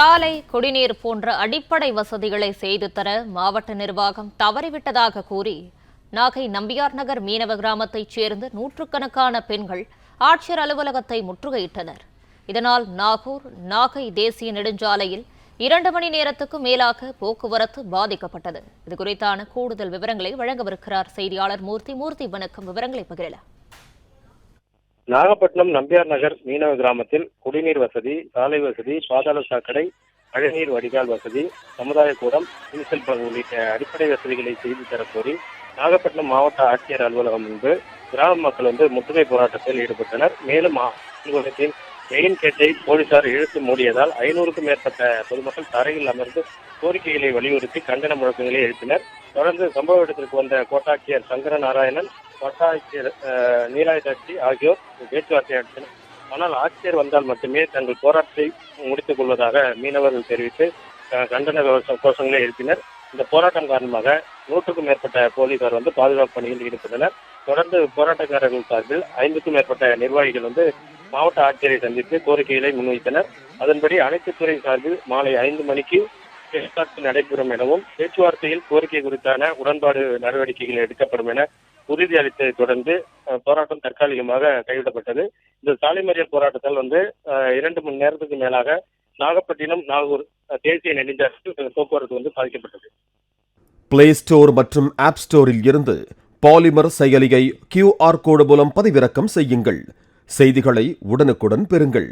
சாலை, குடிநீர் போன்ற அடிப்படை வசதிகளை செய்து தர மாவட்ட நிர்வாகம் தவறிவிட்டதாக கூறி நாகை நம்பியார் நகர் மீனவ கிராமத்தைச் சேர்ந்த நூற்றுக்கணக்கான பெண்கள் ஆட்சியர் அலுவலகத்தை முற்றுகையிட்டனர். இதனால் நாகை தேசிய நெடுஞ்சாலையில் 2 மணி நேரத்துக்கு மேலாக போக்குவரத்து பாதிக்கப்பட்டது. இதுகுறித்தான கூடுதல் விவரங்களை வழங்கவிருக்கிறார் செய்தியாளர் மூர்த்தி. வணக்கம், விவரங்களை பகிரலாம். நாகப்பட்டினம் நம்பியார் நகர் மீனவ கிராமத்தில் குடிநீர் வசதி, சாலை வசதி, பாதாள சாக்கடை, மழைநீர் வடிகால் வசதி, சமுதாய கூடம், மின்சல் உள்ளிட்ட அடிப்படை வசதிகளை செய்து தரக்கோரி நாகப்பட்டினம் மாவட்ட ஆட்சியர் அலுவலகம் முன்பு கிராம மக்கள் முற்றுகை போராட்டத்தில் ஈடுபட்டனர். மேலும் அலுவலகத்தின் மெயின் கேட்டை போலீசார் இழுத்து மூடியதால் 500க்கும் மேற்பட்ட பொதுமக்கள் தரையில் அமர்ந்து கோரிக்கைகளை வலியுறுத்தி கண்டன முழக்கங்களை எழுப்பினர். தொடர்ந்து சம்பவ இடத்திற்கு வந்த கோட்டாட்சியர் சங்கர நாராயணன், வட்டாட்சியர் நீலாயதாட்சி ஆகியோர் பேச்சுவார்த்தை நடத்தினர். ஆனால் ஆட்சியர் வந்தால் மட்டுமே தங்கள் போராட்டத்தை முடித்துக் கொள்வதாக மீனவர்கள் தெரிவித்து கண்டன கோஷங்களை எழுப்பினர். இந்த போராட்டம் காரணமாக 100க்கும் மேற்பட்ட போலீசார் பாதுகாப்பு பணியில் ஈடுபட்டனர். தொடர்ந்து போராட்டக்காரர்கள் சார்பில் 5க்கும் மேற்பட்ட நிர்வாகிகள் மாவட்ட ஆட்சியரை சந்தித்து கோரிக்கைகளை முன்வைத்தனர். அதன்படி அனைத்து துறை சார்பில் மாலை 5 மணிக்கு பேச்சுவார்த்தை நடைபெறும் எனவும் பேச்சுவார்த்தையில் கோரிக்கை குறித்தான உடன்பாடு நடவடிக்கைகள் எடுக்கப்படும் என உறுதி அளித்ததை தொடர்ந்து போராட்டம் தற்காலிகமாக கைவிடப்பட்டது. இந்த சாலை மறியல் போராட்டத்தால் 2 மணி நேரத்துக்கு மேலாக நாகப்பட்டினம் நாகூர் தேசிய நெடுஞ்சாலையில் போக்குவரத்து பாதிக்கப்பட்டது. பிளே ஸ்டோர் மற்றும் ஆப் ஸ்டோரில் இருந்து பாலிமர் செயலியை QR கோடு மூலம் பதிவிறக்கம் செய்யுங்கள். செய்திகளை உடனுக்குடன் பெறுங்கள்.